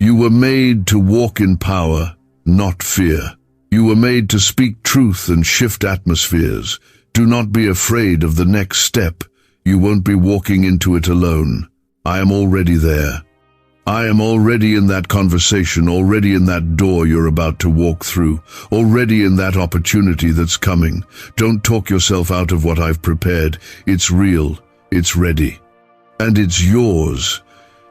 You were made to walk in power, not fear. You were made to speak truth and shift atmospheres. Do not be afraid of the next step. You won't be walking into it alone. I am already there. I am already in that conversation, already in that door you're about to walk through, already in that opportunity that's coming. Don't talk yourself out of what I've prepared. It's real, it's ready, and it's yours.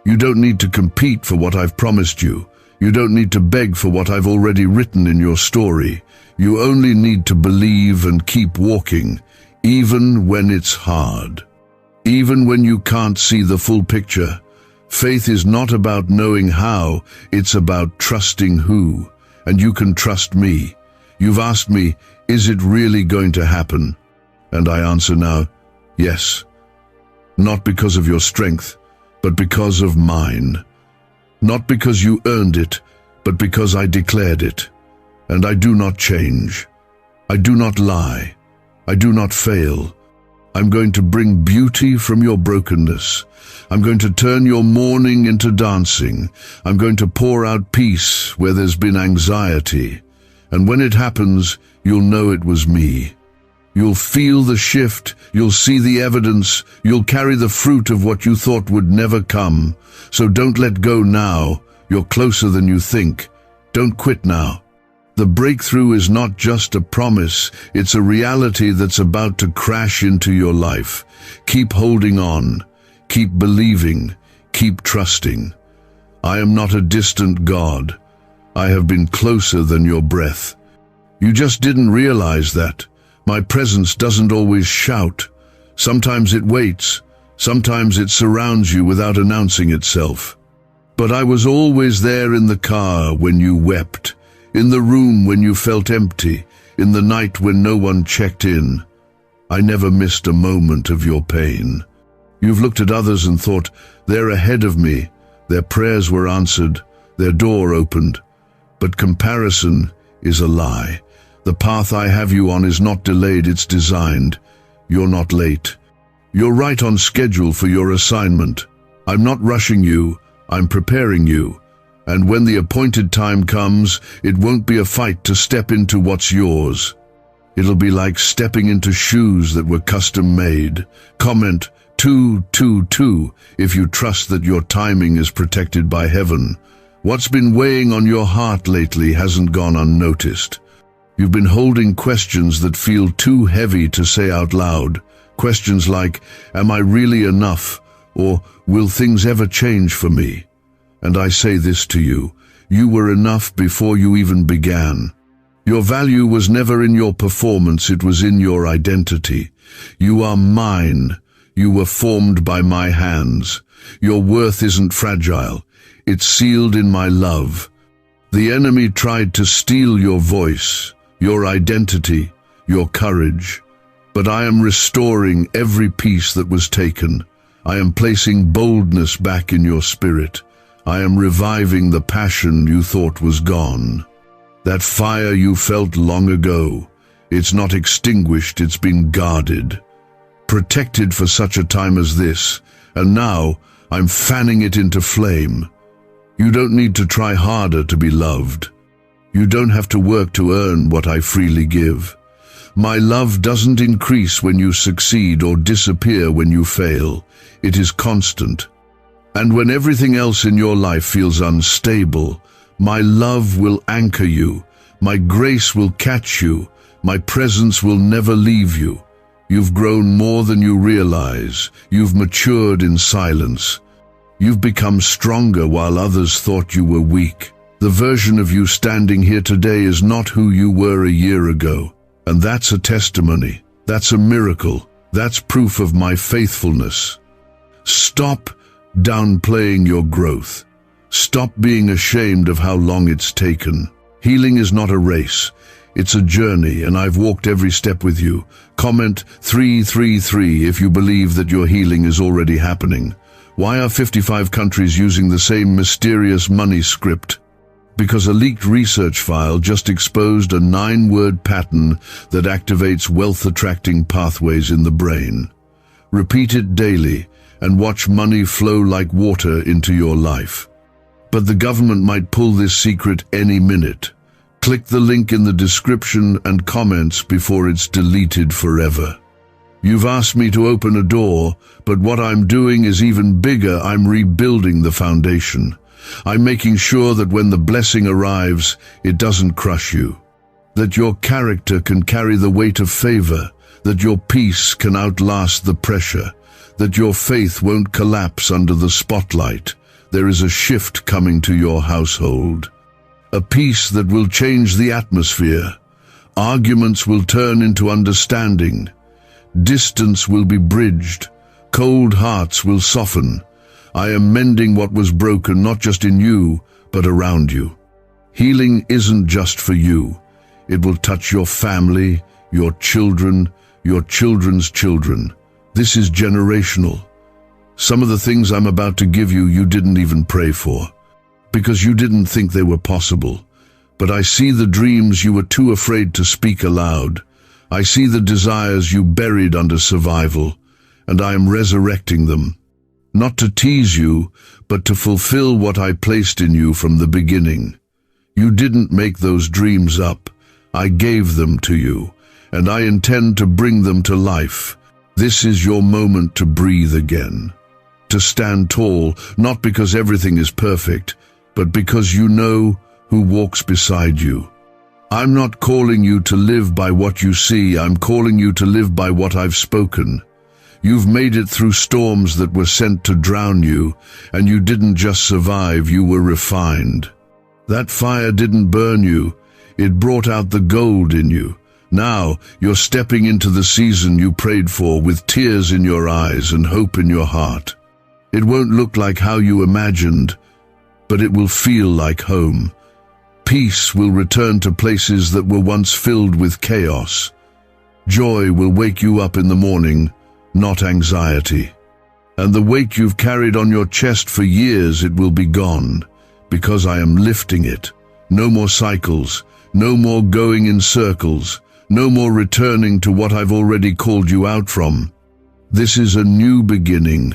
You don't need to compete for what I've promised you. You don't need to beg for what I've already written in your story. You only need to believe and keep walking, even when it's hard. Even when you can't see the full picture. Faith is not about knowing how, it's about trusting who. And you can trust me. You've asked me, is it really going to happen? And I answer now, yes. Not because of your strength, but because of mine. Not because you earned it, but because I declared it. And I do not change. I do not lie. I do not fail. I'm going to bring beauty from your brokenness. I'm going to turn your mourning into dancing. I'm going to pour out peace where there's been anxiety. And when it happens, you'll know it was me. You'll feel the shift. You'll see the evidence. You'll carry the fruit of what you thought would never come. So don't let go now. You're closer than you think. Don't quit now. The breakthrough is not just a promise, it's a reality that's about to crash into your life. Keep holding on, keep believing, keep trusting. I am not a distant God. I have been closer than your breath. You just didn't realize that. My presence doesn't always shout. Sometimes it waits, sometimes it surrounds you without announcing itself. But I was always there in the car when you wept. In the room when you felt empty, in the night when no one checked in. I never missed a moment of your pain. You've looked at others and thought, they're ahead of me, their prayers were answered, their door opened. But comparison is a lie. The path I have you on is not delayed, it's designed. You're not late. You're right on schedule for your assignment. I'm not rushing you, I'm preparing you. And when the appointed time comes, it won't be a fight to step into what's yours. It'll be like stepping into shoes that were custom made. Comment 222 if you trust that your timing is protected by heaven. What's been weighing on your heart lately hasn't gone unnoticed. You've been holding questions that feel too heavy to say out loud. Questions like, am I really enough? Or will things ever change for me? And I say this to you, you were enough before you even began. Your value was never in your performance, it was in your identity. You are mine. You were formed by my hands. Your worth isn't fragile. It's sealed in my love. The enemy tried to steal your voice, your identity, your courage. But I am restoring every piece that was taken. I am placing boldness back in your spirit. I am reviving the passion you thought was gone. That fire you felt long ago, it's not extinguished, it's been guarded, protected for such a time as this, and now I'm fanning it into flame. You don't need to try harder to be loved. You don't have to work to earn what I freely give. My love doesn't increase when you succeed or disappear when you fail. It is constant. And when everything else in your life feels unstable, my love will anchor you. My grace will catch you. My presence will never leave you. You've grown more than you realize. You've matured in silence. You've become stronger while others thought you were weak. The version of you standing here today is not who you were a year ago. And that's a testimony. That's a miracle. That's proof of my faithfulness. Stop downplaying your growth. Stop being ashamed of how long it's taken. Healing is not a race. It's a journey, and I've walked every step with you. Comment 333 if you believe that your healing is already happening. Why are 55 countries using the same mysterious money script? Because a leaked research file just exposed a 9-word pattern that activates wealth-attracting pathways in the brain. Repeat it daily and watch money flow like water into your life. But the government might pull this secret any minute. Click the link in the description and comments before it's deleted forever. You've asked me to open a door, but what I'm doing is even bigger. I'm rebuilding the foundation. I'm making sure that when the blessing arrives, it doesn't crush you. That your character can carry the weight of favor. That your peace can outlast the pressure. That your faith won't collapse under the spotlight. There is a shift coming to your household. A peace that will change the atmosphere. Arguments will turn into understanding. Distance will be bridged. Cold hearts will soften. I am mending what was broken, not just in you, but around you. Healing isn't just for you. It will touch your family, your children, your children's children. This is generational. Some of the things I'm about to give you, you didn't even pray for, because you didn't think they were possible. But I see the dreams you were too afraid to speak aloud. I see the desires you buried under survival, and I am resurrecting them. Not to tease you, but to fulfill what I placed in you from the beginning. You didn't make those dreams up. I gave them to you, and I intend to bring them to life. This is your moment to breathe again. To stand tall, not because everything is perfect, but because you know who walks beside you. I'm not calling you to live by what you see. I'm calling you to live by what I've spoken. You've made it through storms that were sent to drown you, and you didn't just survive, you were refined. That fire didn't burn you, it brought out the gold in you. Now you're stepping into the season you prayed for with tears in your eyes and hope in your heart. It won't look like how you imagined, but it will feel like home. Peace will return to places that were once filled with chaos. Joy will wake you up in the morning, not anxiety. And the weight you've carried on your chest for years, it will be gone, because I am lifting it. No more cycles, no more going in circles, no more returning to what I've already called you out from. This is a new beginning.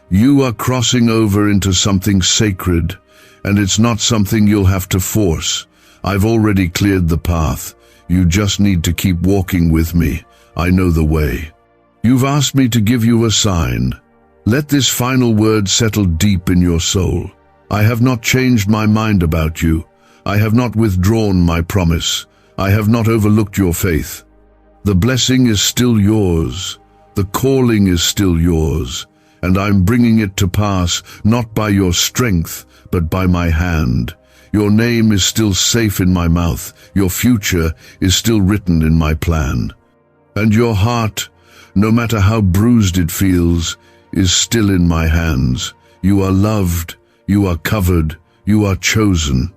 You are crossing over into something sacred, and it's not something you'll have to force. I've already cleared the path. You just need to keep walking with me. I know the way. You've asked me to give you a sign. Let this final word settle deep in your soul. I have not changed my mind about you. I have not withdrawn my promise. I have not overlooked your faith. The blessing is still yours. The calling is still yours. And I'm bringing it to pass, not by your strength, but by my hand. Your name is still safe in my mouth. Your future is still written in my plan. And your heart, no matter how bruised it feels, is still in my hands. You are loved, You are covered, you are chosen.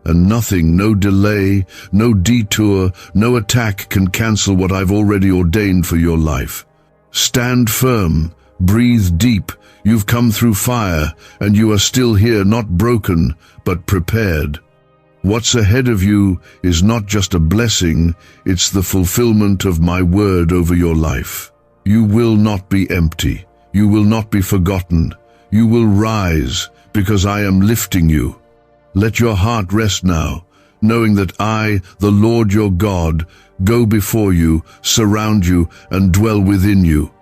And nothing, no delay, no detour, no attack can cancel what I've already ordained for your life. Stand firm, breathe deep. You've come through fire, and you are still here, not broken, but prepared. What's ahead of you is not just a blessing, it's the fulfillment of my word over your life. You will not be empty. You will not be forgotten. You will rise, because I am lifting you. Let your heart rest now, knowing that I, the Lord your God, go before you, surround you, and dwell within you.